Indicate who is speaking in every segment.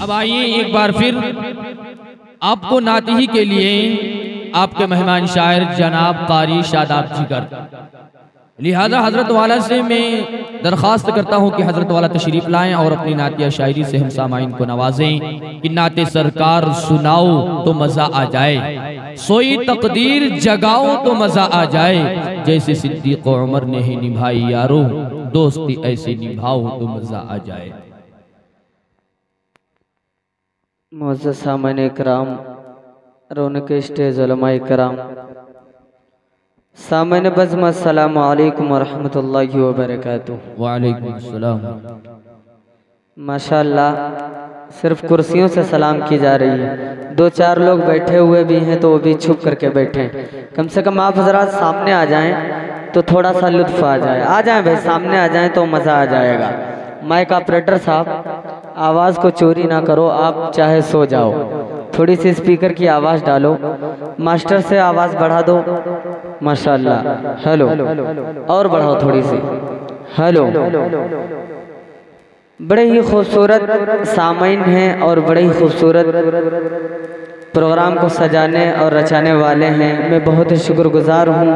Speaker 1: अब आइए एक बार फिर आपको नाती के लिए आपके मेहमान शायर जनाब कारी शादाब जिगर, लिहाजा हजरत वाला से मैं दरख्वास्त करता हूँ कि हजरत वाला तशरीफ लाएं और अपनी नातिया शायरी से हम सामाइन को नवाजें कि नाते सरकार सुनाओ तो मजा आ जाए, सोई तकदीर जगाओ तो मजा आ जाए, जैसे सिद्दीक उमर ने ही निभाई यारो, दोस्ती ऐसे निभाओ तो मजा आ जाए।
Speaker 2: मुअज़्ज़ज़ सामईन इकराम, रौनक स्टेज उलमाए इकराम, सामईन बज़्म, अस्सलामु अलैकुम व रहमतुल्लाहि व बरकातुहू।
Speaker 1: वालेकुम सलाम।
Speaker 2: माशाअल्लाह, सिर्फ कुर्सियों से सलाम की जा रही है। दो चार लोग बैठे हुए भी हैं तो वो भी छुप करके बैठे हैं। कम से कम आप हज़रात सामने आ जाएं तो थोड़ा सा लुत्फ़ आ जाए। आ जाएं भाई, सामने आ जाएं तो मज़ा आ जाएगा। माइक ऑपरेटर साहब, आवाज़ को चोरी ना करो, आप चाहे सो जाओ, थोड़ी सी स्पीकर की आवाज़ डालो, मास्टर से आवाज़ बढ़ा दो। माशाअल्लाह, हेलो, और बढ़ाओ थोड़ी सी, हेलो। बड़े ही खूबसूरत सामईन हैं और बड़े ही खूबसूरत प्रोग्राम को सजाने और रचाने वाले हैं। मैं बहुत ही शुक्रगुजार हूँ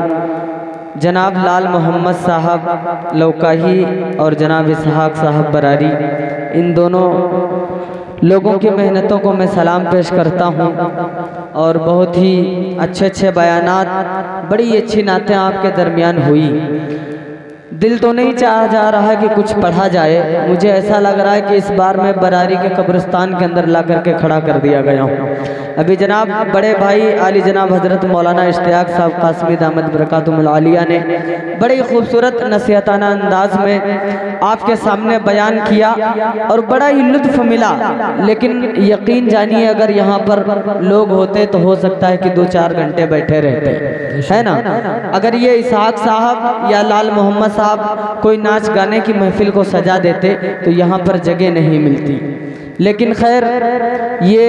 Speaker 2: जनाब लाल मोहम्मद साहब लौकाही और जनाब इसहाक साहब बरारी, इन दोनों लोगों की मेहनतों को मैं सलाम पेश करता हूँ। और बहुत ही अच्छे बयानात, बड़ी अच्छी नातें आपके दरमियान हुई। दिल तो नहीं चाहा जा रहा कि कुछ पढ़ा जाए, मुझे ऐसा लग रहा है कि इस बार मैं बरारी के कब्रिस्तान के अंदर ला करके खड़ा कर दिया गया हूँ। अभी जनाब बड़े भाई आली जनाब हज़रत मौलाना इश्तियाक साहब कासमी दामद बरकातुहुल आलिया ने बड़े ही खूबसूरत नसीहताना अंदाज में आपके सामने बयान किया और बड़ा ही लुत्फ़ मिला। लेकिन यकीन जानिए, अगर यहाँ पर लोग होते तो हो सकता है कि 2-4 घंटे बैठे रहते, है ना। अगर ये इसहाक साहब या लाल मोहम्मद साहब कोई नाच गाने की महफिल को सजा देते तो यहाँ पर जगह नहीं मिलती। लेकिन खैर, ये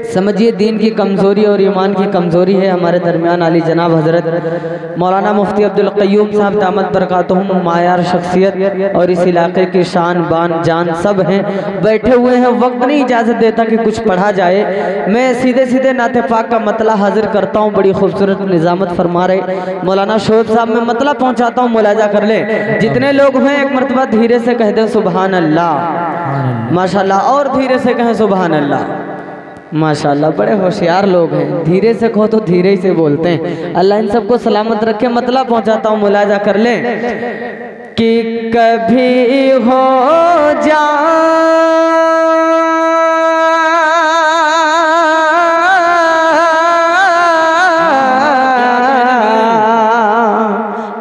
Speaker 2: समझिए दीन की कमज़ोरी और ईमान की कमज़ोरी है। हमारे दरमियान आली जनाब हज़रत मौलाना मुफ्ती अब्दुल क़य्यूम साहब दामद बरकातुहुम मायार शख्सियत और इस इलाके की शान बान जान सब हैं, बैठे हुए हैं। वक्त नहीं इजाज़त देता कि कुछ पढ़ा जाए। मैं सीधे नाते पाक का मतला हाजिर करता हूँ। बड़ी खूबसूरत निज़ामत फरमा रहे मौलाना शोएब साहब, मैं मतला पहुँचाता हूँ, मुलाजा कर ले। जितने लोग हैं एक मरतबा धीरे से कह दें सुबहान अल्लाह, माशाअल्लाह, और धीरे से कहें सुबहान अल्लाह। माशाअल्लाह, बड़े होशियार लोग हैं, धीरे से कहो तो धीरे ही से बोलते हैं। अल्लाह इन सबको सलामत रखे। मतलब पहुंचाता हूँ, मुलाजा कर ले कि कभी हो जा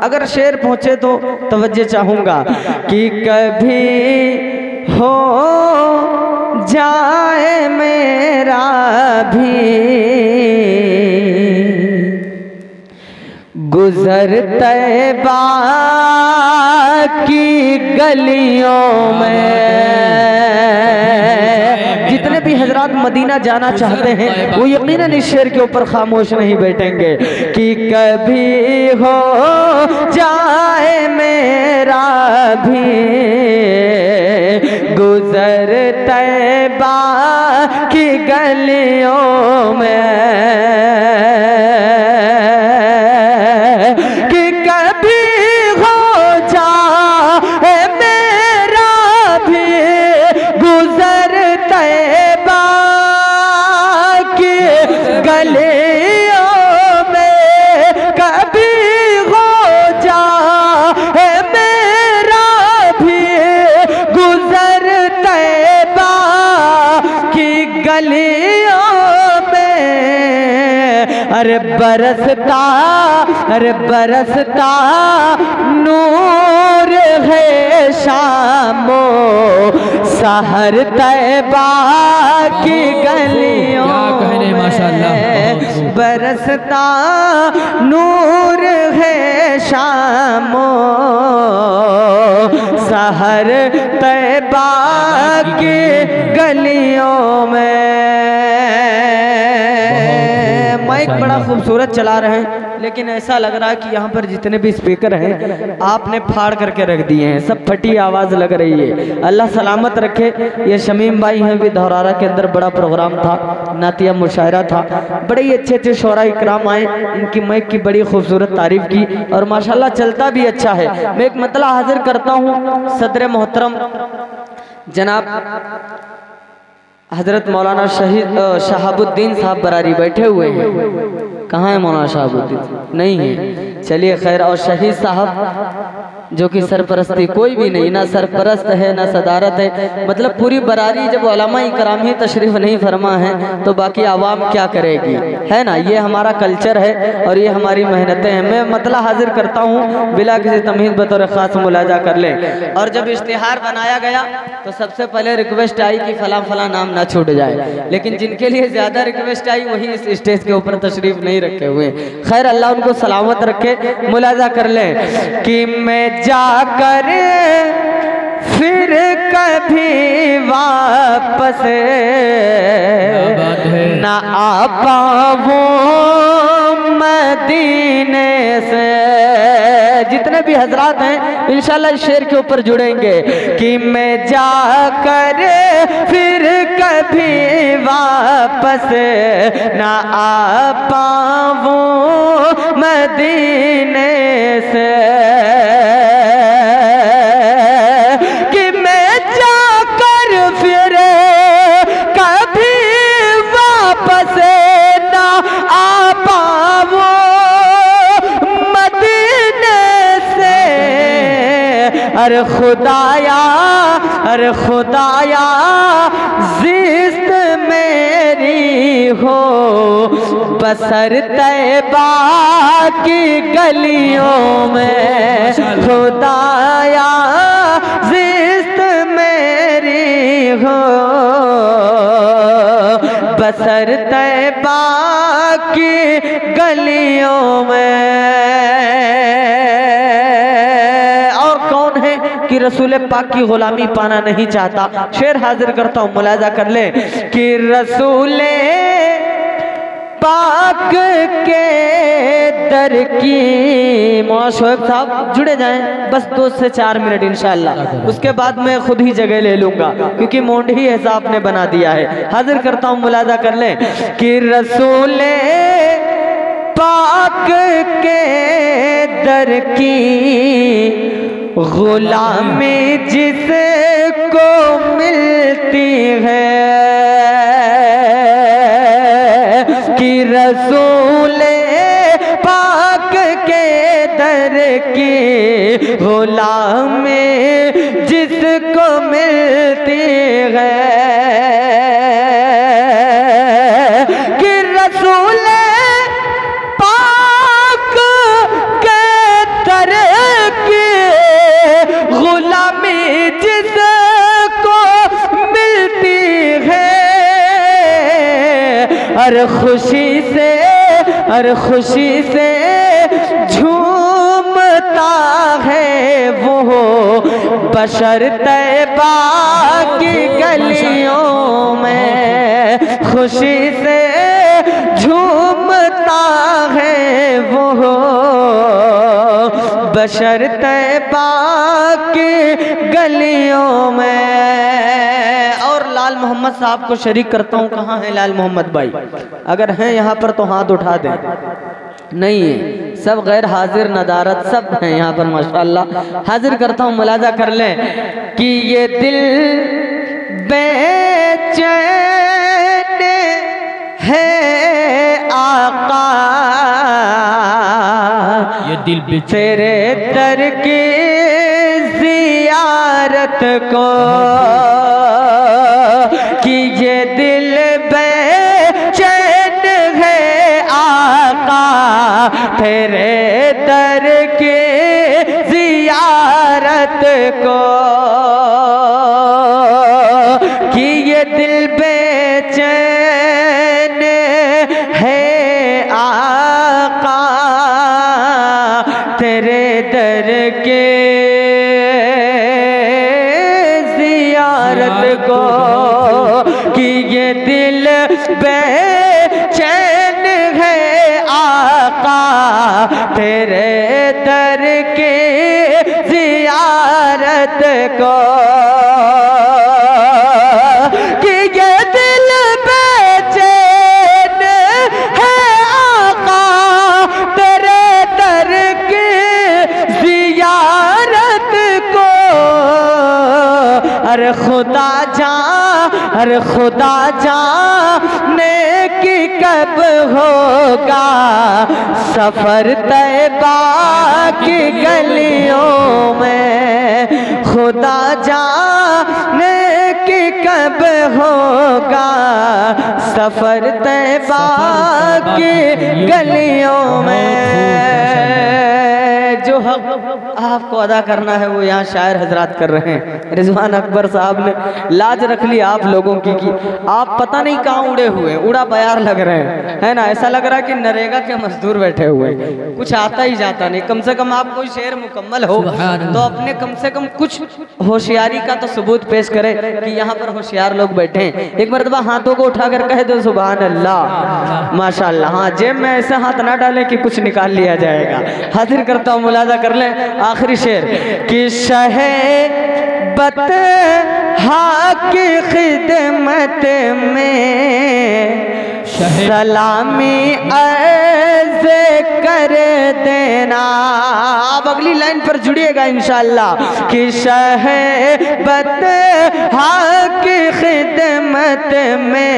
Speaker 2: अगर शेर पहुंचे तो तवज्जो चाहूंगा कि कभी हो जाए मेरा भी गुजर तैबा की गलियों में। जितने भी हजरात मदीना जाना चाहते हैं वो यकीनन इस शेर के ऊपर खामोश नहीं बैठेंगे कि कभी हो जाए मेरा भी गुजर तैबा की गलियों में, कि कभी हो जाए मेरा भी गुजर तैबा की गलियों में, कभी हो जाए मेरा भी गुजर तैबा की गलियों में। अरे बरसता, अरे बरसता नूर है शामो सहर तैबा की गलियों में, माशाअल्लाह, बरसता नूर है शामो सहर तैबा की गलियों में। माइक बड़ा खूबसूरत चला रहे हैं। लेकिन ऐसा लग रहा है कि यहाँ पर जितने भी स्पीकर हैं आपने फाड़ करके रख दिए हैं, सब फटी आवाज़ लग रही है। अल्लाह सलामत रखे। ये शमीम भाई हैं भी धौरारा के अंदर बड़ा प्रोग्राम था, नातिया मुशायरा था, बड़े ही अच्छे अच्छे शोरा इकराम आए, इनकी माइक की बड़ी खूबसूरत तारीफ की और माशाल्लाह चलता भी अच्छा है। मैं एक मतला हाजिर करता हूँ, सदर मोहतरम जनाब हजरत मौलाना शहीद शहाबुद्दीन साहब बरारी बैठे हुए हैं। कहाँ है मौलाना शहाबुद्दीन? नहीं है, चलिए खैर। और शहीद साहब जो कि सरपरस्ती कोई भी नहीं, ना सरपरस्त है ना सदारत है, मतलब पूरी बरारी जब उलमा इकराम ही तशरीफ नहीं फरमा है तो बाकी आवाम क्या करेगी, है ना। ये हमारा कल्चर है और ये हमारी मेहनतें हैं। मैं मतला हाजिर करता हूँ बिला किसी तमहीद बतौर ख़ास मुलाजा कर लें। और जब इश्तिहार बनाया गया तो सबसे पहले रिक्वेस्ट आई कि फला फला नाम ना छूट जाए, लेकिन जिनके लिए ज़्यादा रिक्वेस्ट आई वही इस स्टेज के ऊपर तशरीफ नहीं रखे हुए। खैर अल्लाह उनको सलामत रखे। मुलाजा कर लें कि मैं जाकर फिर कभी वापस न आ पाऊं मदीने से। जितने भी हजरात हैं इंशाल्लाह इस शेर के ऊपर जुड़ेंगे कि मैं जाकर फिर कभी वापस न आ पाऊं मदीने से, अरे खुदाया, अरे खुदाया जिस्त मेरी हो बसर तैबा की गलियों में, खुदाया जिस्त मेरी हो बसर तैबा की गलियों में। कि रसूल पाक की गुलामी पाना नहीं चाहता। शेर हाजिर करता हूँ, मुलाजा कर ले कि रसूल पाक के दर की। मौलाना शोएब साहब जुड़े जाएं, बस 2 से 4 मिनट इंशाअल्लाह, उसके बाद मैं खुद ही जगह ले लूंगा क्योंकि मोंड ही ऐसा आपने बना दिया है। हाजिर करता हूँ, मुलाजा कर ले कि रसूल पाक के दर की गुलामी जिसको मिलती है कि रसूल पाक के दर की गुलामी जिसको मिलती है कि रसूल पाक के दर की गुलामी जिसको मिलती है, अरे खुशी से, अरे खुशी से झूमता है वो बशर तैबा की गलियों में, खुशी से झूमता है वो बशर तैबा की गलियों में। और लाल मोहम्मद साहब को शरीक करता हूँ। कहाँ है लाल मोहम्मद भाई? अगर हैं यहाँ पर तो हाथ उठा दें। नहीं है, सब गैर हाजिर नदारत सब हैं यहाँ पर माशाअल्लाह। हाजिर करता हूँ, मुलाजा कर लें कि ये दिल बेचैन है आका,
Speaker 1: ये दिल
Speaker 2: तेरे दर की जियारत को, कि ये दिल बेचैन है आका तेरे दर की जियारत को, कि ये दिल बेचैन है आका तेरे दर के जियारत को, कि ये दिल बेचैन है आका तेरे दर के जियारत को, कि ये दिल बेचैन है आका तेरे दर के जियारत को। अरे खुदा जाने की कब होगा सफर तैबा की गलियों में, खुदा जाने की कब होगा सफर तैबा की गलियों में। जो हक आपको अदा करना है वो यहाँ शायर हजरात कर रहे हैं। रिजवान अकबर साहब ने लाज रख ली आप लोगों की कि आप पता नहीं कहाँ उड़े हुए, उड़ा बयार लग रहे हैं, है ना। ऐसा लग रहा है कि नरेगा के मजदूर बैठे हुए, कुछ आता ही जाता नहीं। कम से कम आप कोई शेर मुकम्मल हो तो अपने कम से कम कुछ होशियारी का तो सबूत पेश करे कि यहाँ पर होशियार लोग बैठे हैं। एक मरतबा हाथों को उठाकर कह दो सुभान अल्लाह, माशाअल्लाह। हाँ, जेब में ऐसे हाथ ना डाले कि कुछ निकाल लिया जाएगा। हाजिर करता हूँ, मुलाजा कर लें आखिरी शेर कि शहबत की खिदमत में सलामी अर्ज कर देना। आप अगली लाइन पर जुड़िएगा इंशाअल्लाह कि शहबत की खिदमत में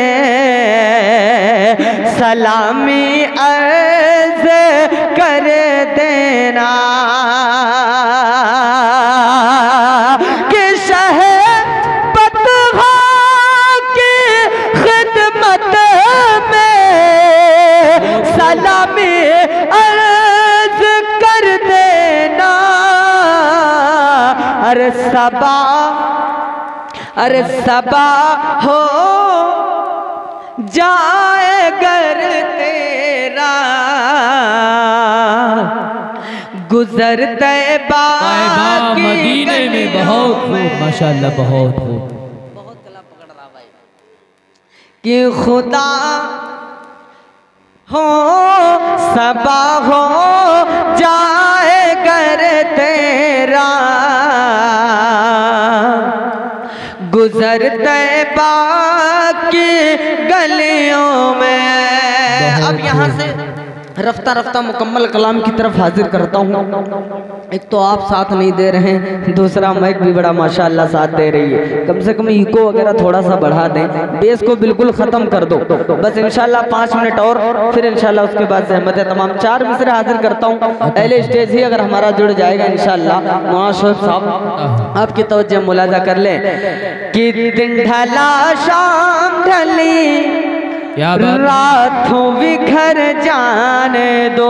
Speaker 2: सलामी अर्ज कर देना, कि शहबत की खिदमत में सलामी अर्ज कर देना। अरे सबा हो जाए घर तेरा गुजर तैबा की
Speaker 1: मदीने में बहुत खूब, माशाअल्लाह बहुत खूब,
Speaker 2: बहुत गला पकड़ रहा भाई। कि खुदा हो सबा हो जाए घर तेरा गुजर तैबा की गलियों में। अब यहाँ से रफ्ता रफ्ता मुकम्मल कलाम की तरफ हाजिर करता हूँ। एक तो आप साथ नहीं दे रहे हैं, दूसरा माइक भी बड़ा माशाअल्लाह साथ दे रही है। कम से कम इको वगैरह थोड़ा सा बढ़ा दें, बेस को बिल्कुल ख़त्म कर दो बस इंशाअल्लाह। 5 मिनट और फिर इंशाअल्लाह उसके बाद ज़हमत है तमाम। 4 मिसरे हाजिर करता हूँ। पहले स्टेज ही अगर हमारा जुड़ जाएगा इंशाअल्लाह। मुआशर साहब आपकी तवज्जो मुलाजा कर लें कि दिन ढला शाम ढली रातों बिखर जाने दो।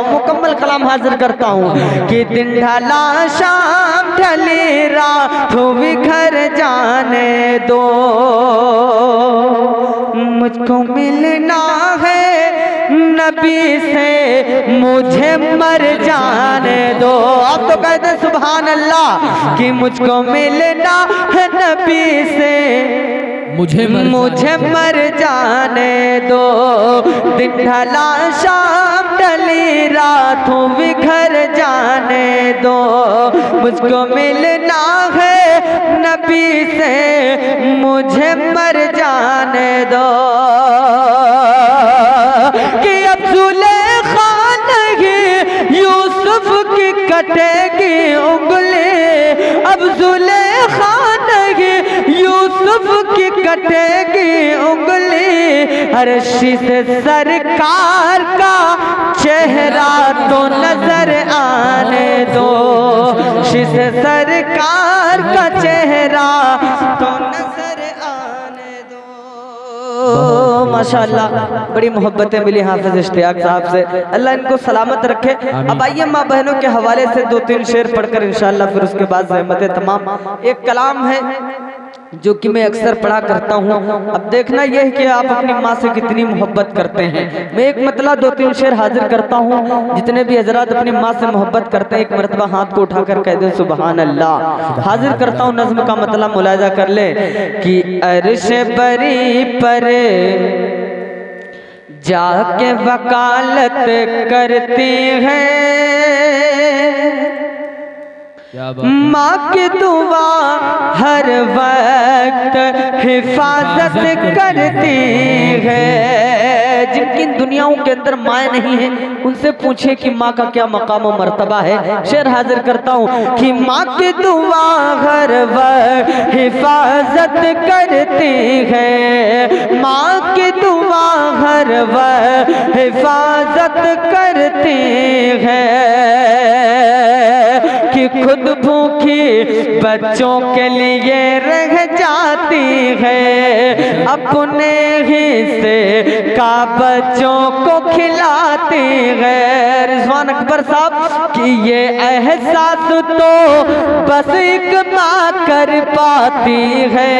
Speaker 2: मुकम्मल कलाम हाजिर करता हूँ कि दिन ढला शाम ढली रातों बिखर जाने दो। मुझको मिलना है नबी से मुझे मर जाने दो। आप तो कहते सुभान अल्लाह कि मुझको मिलना है नबी से मुझे मर जाने दो। दिन ढला शाम ढली रातों बिखर जाने दो। मुझको मिलना है नबी से मुझे मर जाने दो। कि अब जुलेखा नहीं यूसुफ की कटेगी उंगली, अब जुलेखा नहीं यूसुफ की कटेगी उंगली। अर्शी से सरकार का चेहरा तो नजर आने दो। अर्शी से सरकार का चेहरा तो नजर आने दो। माशाअल्लाह बड़ी मोहब्बतें मिली हाफिज इश्तियाक साहब से, अल्लाह इनको सलामत रखे। अब आइए माँ बहनों के हवाले से 2-3 शेर पढ़कर इंशाअल्लाह फिर उसके बाद ज़हमतें तमाम। एक कलाम है जो कि मैं अक्सर पढ़ा करता हूँ। अब देखना यह है कि आप अपनी माँ से कितनी मोहब्बत करते हैं। मैं एक मतलब 2-3 शेर हाजिर करता हूँ। जितने भी हजरात अपनी माँ से मोहब्बत करते हैं एक मरतबा हाथ को उठाकर कह दे सुभान अल्लाह। हाजिर करता हूँ, नज़्म का मतलब मुलाजा कर ले कि अर्श बरी पर जाके वकालत करती हैं, माँ की दुआ हर वक्त हिफाजत करती है। जिनकी दुनियाओं के अंदर माँ नहीं है उनसे पूछे कि माँ का क्या मकाम और मर्तबा है। शेर हाजिर करता हूँ कि माँ की दुआ हर वक्त हिफाजत करती है, माँ की दुआ हर वक्त हिफाजत करती है, कि खुद भूखी बच्चों के लिए रह जाती है, अपने हिस्से का बच्चों को खिलाती है। रिजवान अकबर साहब कि ये एहसास तो बस एक माँ कर पाती है।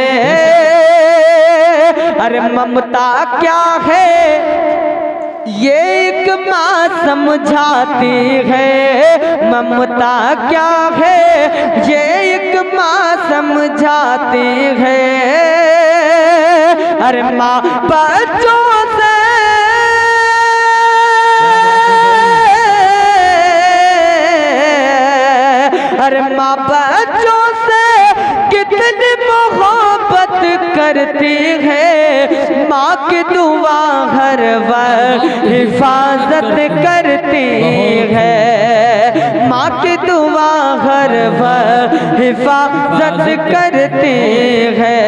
Speaker 2: अरे ममता क्या है ये एक माँ समझाती है, ममता क्या है ये एक माँ समझाती है। अरे माँ बच्चों से अरे माँ बच्चों से कितनी मोहब्बत करती है, माँ की दुआ हर वक्त हिफाजत करती है, माँ की दुआ हर वक्त हिफाजत करती है,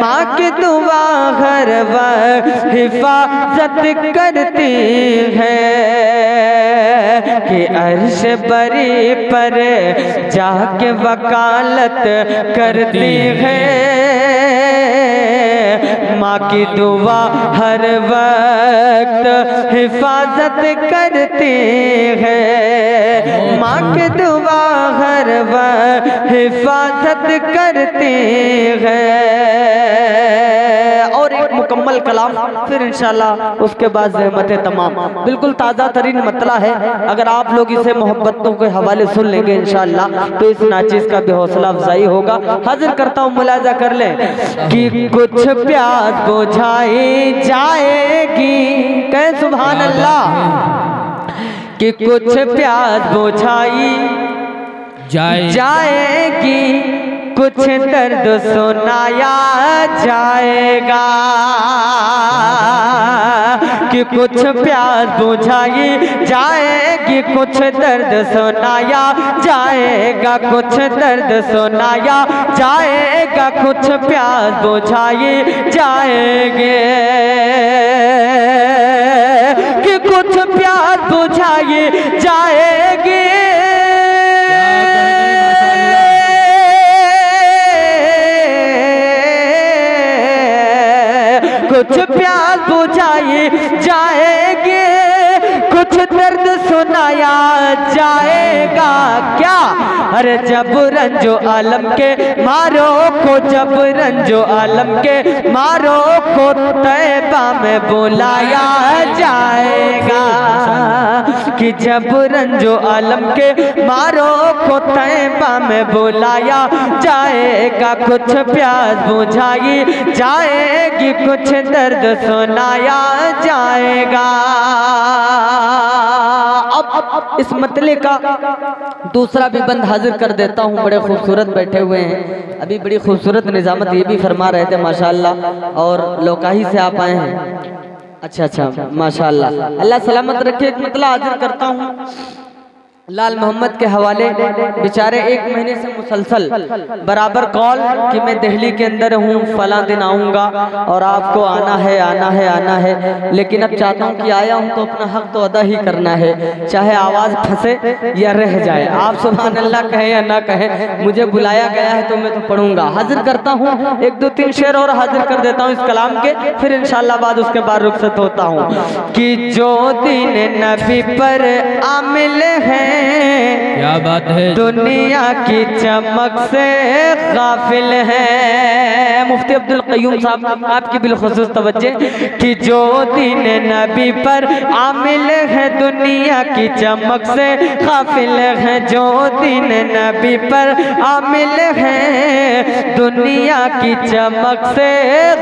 Speaker 2: माँ की दुआ हर वक्त हिफाजत करती है। कि अर्श बरी पर जाके वकालत करती है, माँ की दुआ हर वक्त हिफाजत करती है, माँ की दुआ हर वक्त हिफाजत करती है। और एक मुकम्मल कलाम फिर इंशाल्लाह उसके बाद ज़हमत तमाम। बिल्कुल ताज़ा तरीन मतला है, अगर आप लोग इसे मोहब्बतों के हवाले सुन लेंगे इंशाल्लाह तो इस नाचीज़ का भी हौसला अफजाई होगा। हाजिर करता हूँ, मुलाजा कर लें कि कुछ प्यास बुझाई जाएगी, कहें सुभान अल्लाह, कि कुछ प्यास बुझाई जाएगी, कुछ दर्द सुनाया जाएगा, कि कुछ प्यास बुझाई जाएगी, कुछ दर्द सुनाया जाएगा, कुछ दर्द सुनाया जाएगा, कुछ प्यास बुझाई जाएंगे, कि कुछ प्यास बुझाई जाएगी, कुछ प्यास बुझाई जाएगी, कुछ दर्द सुनाया जाएगा। क्या? अरे जब रंजो आलम के मारो को, जब रंजो आलम के मारो को तैबा में बुलाया जाएगा, कि जब रंजो आलम के मारो को तैबा में बुलाया जाएगा, कुछ प्यास बुझाई जाएगी, कुछ दर्द सुनाया जाएगा। अब इस मतले का दूसरा भी बंद हाजिर कर देता हूँ। बड़े खूबसूरत बैठे हुए हैं, अभी बड़ी खूबसूरत निजामत ये भी फरमा रहे थे माशाअल्लाह, और लोकाही से आप आए हैं। अच्छा माशाअल्लाह, अल्लाह सलामत रखे। एक मतला हाजिर करता हूँ लाल मोहम्मद के हवाले। बेचारे 1 महीने से मुसलसल बराबर कॉल कि मैं दिल्ली के अंदर हूँ, फला दिन आऊँगा और आपको आना है आना है आना है, लेकिन अब चाहता हूँ कि आया हूँ तो अपना हक तो अदा ही करना है, चाहे आवाज़ फंसे या रह जाए। आप सुभान अल्लाह कहें या ना कहें, मुझे बुलाया गया है तो मैं तो पढ़ूंगा। हाजिर करता हूँ 1-2-3 शेर और हाजिर कर देता हूँ इस कलाम के, फिर इंशाल्लाह बाद उसके बाद रुखसत होता हूँ। कि जो दिन नबी पर आमिल है,
Speaker 1: क्या बात है,
Speaker 2: दुनिया की चमक से गाफिल है। मुफ्ती अब्दुल क़य्यूम साहब आपकी बिलखुसूस तवज्जो। कि जो दिन नबी पर आमिल है, दुनिया की चमक से गाफिल है, जो दिन नबी पर आमिल है, दुनिया की चमक से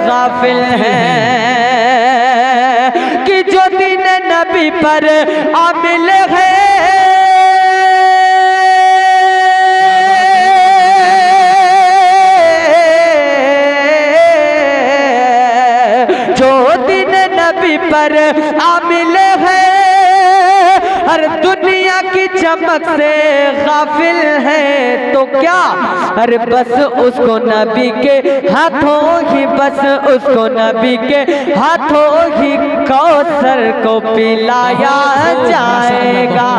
Speaker 2: गाफिल है। कि जो दिन नबी पर आमिल है, जो दिन नबी पर आमिल है, हर दुनिया की चमक से गाफिल है तो क्या, अरे बस उसको नबी के हाथों ही, बस उसको नबी के हाथों ही कौसर को पिलाया जाएगा,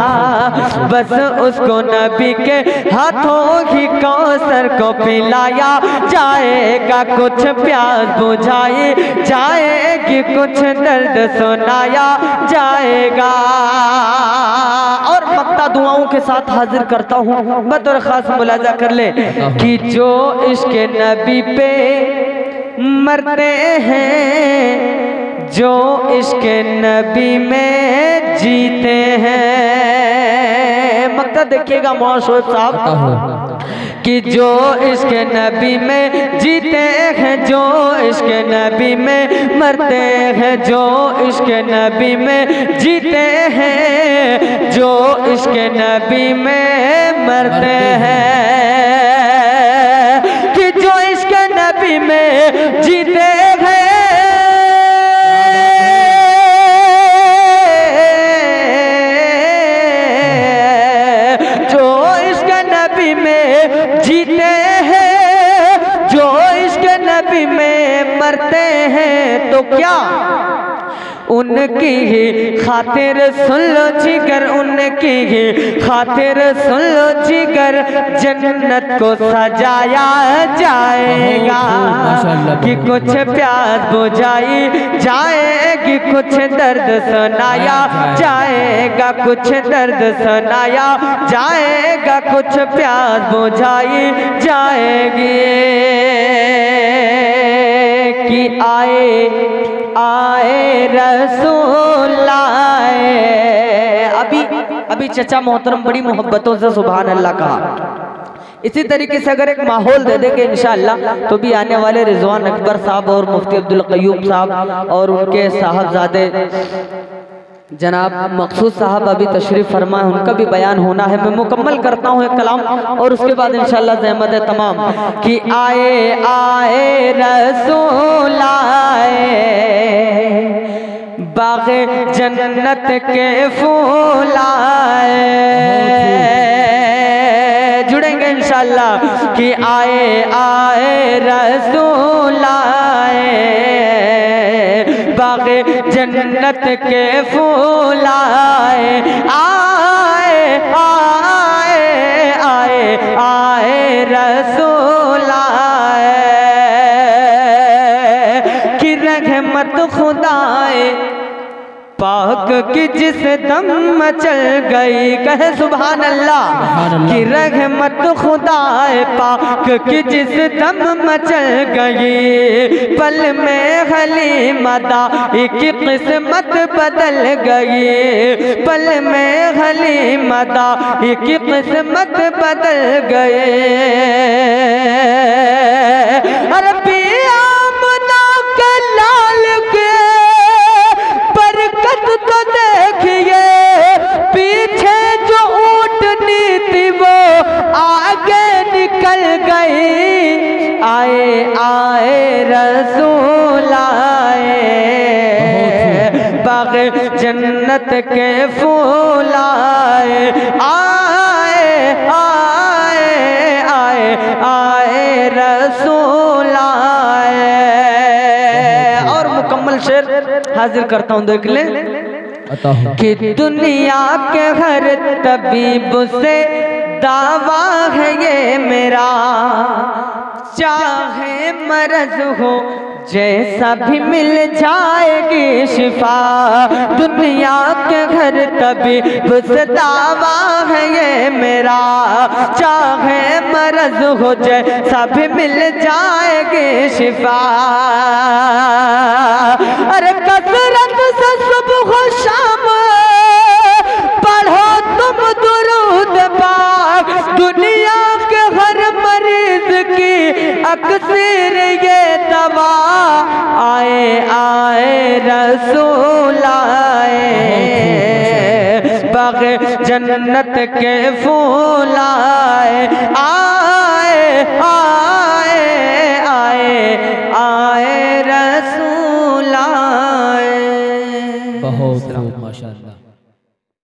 Speaker 2: बस उसको नबी के हाथों ही कौसर को पिलाया जाएगा। कुछ प्यास बुझाई जाएगी, कुछ दर्द सुनाया जाएगा। और मक्ता दुआओं के साथ हाजिर करता हूँ, बतौर खास मुलाजा कर ले कि जो इश्क नबी पे मरते हैं, जो इश्क नबी में जीते हैं। मक्ता देखिएगा मौशूद साहब कि जो इश्क नबी में जीते हैं, जो इश्क नबी में मरते हैं, जो इश्क नबी में जीते हैं, जो इश्क नबी में मरते हैं, कि जो इश्क नबी में जीते हैं, जो इश्क नबी में जीते हैं, जो इश्क नबी में मरते हैं तो क्या, उनकी ही खातिर सुन लो जिगर, उनकी ही खातिर सुन लो जिगर, जन्नत को सजाया जाएगा, कि कुछ प्यास बुझाई जाएगी, कुछ दर्द सुनाया जाएगा, कुछ दर्द सुनाया जाएगा, कुछ प्यास बुझाई जाएगी। कि आए आए रसूल आए। अभी चचा मोहतरम बड़ी मोहब्बतों से सुभान अल्लाह कहा। इसी तरीके से अगर एक माहौल दे देंगे इंशाअल्लाह तो भी आने वाले रिजवान अकबर साहब और मुफ्ती अब्दुल क़य्यूम साहब और उनके साहबजादे जनाब मकसूद साहब अभी तशरीफ फरमा है, उनका भी बयान होना है। मैं मुकम्मल करता हूँ एक कलाम और उसके बाद इंशाअल्लाह ज़हमत है तमाम। कि आए आए रसूल आए, बाग़े जन्नत के फूल आए, जुड़ेंगे इंशाअल्लाह। कि आए आए रसूल आए, बाग़े जन्नत के फूल आए, आए आए आए आए रसूल आए, कि रहमत खुदाए पाक की जिस दम मचल गई, कहे सुभान अल्लाह। कि रहमत खुदाए पाक की जिस दम मचल गई, पल में हलीमा दाई की किस्मत बदल गई, पल में हलीमा दाई की किस्मत बदल गई। अरे पिया मुना के लाल के बरकत तो देखिए, पीछे जो ऊँटनी थी वो आगे निकल गई। आए आए रसूल आए, बाग़े जन्नत के फूल आए, आए आए आए आए रसूल आए। और मुकम्मल शेर हाजिर करता हूँ, देख ले। कि दुनिया के हर तबीब से दावा है ये मेरा, चाहे मरज हो जैसा भी मिल जाएगी शिफा। दुनिया के घर तबीब से दावा है ये मेरा, चाहे मरज हो जैसा भी मिल जाएगी शिफा। अरे कसरत से सुबह शाम पढ़ो तुम दुरूद पाक, दुनिया के हर मरीज की अक्सर ये दवा। आए आए रसूल बाग़े जन्नत के फूल आए आए आए आए आए रसूल आए।
Speaker 1: बहुत खूब माशाअल्लाह।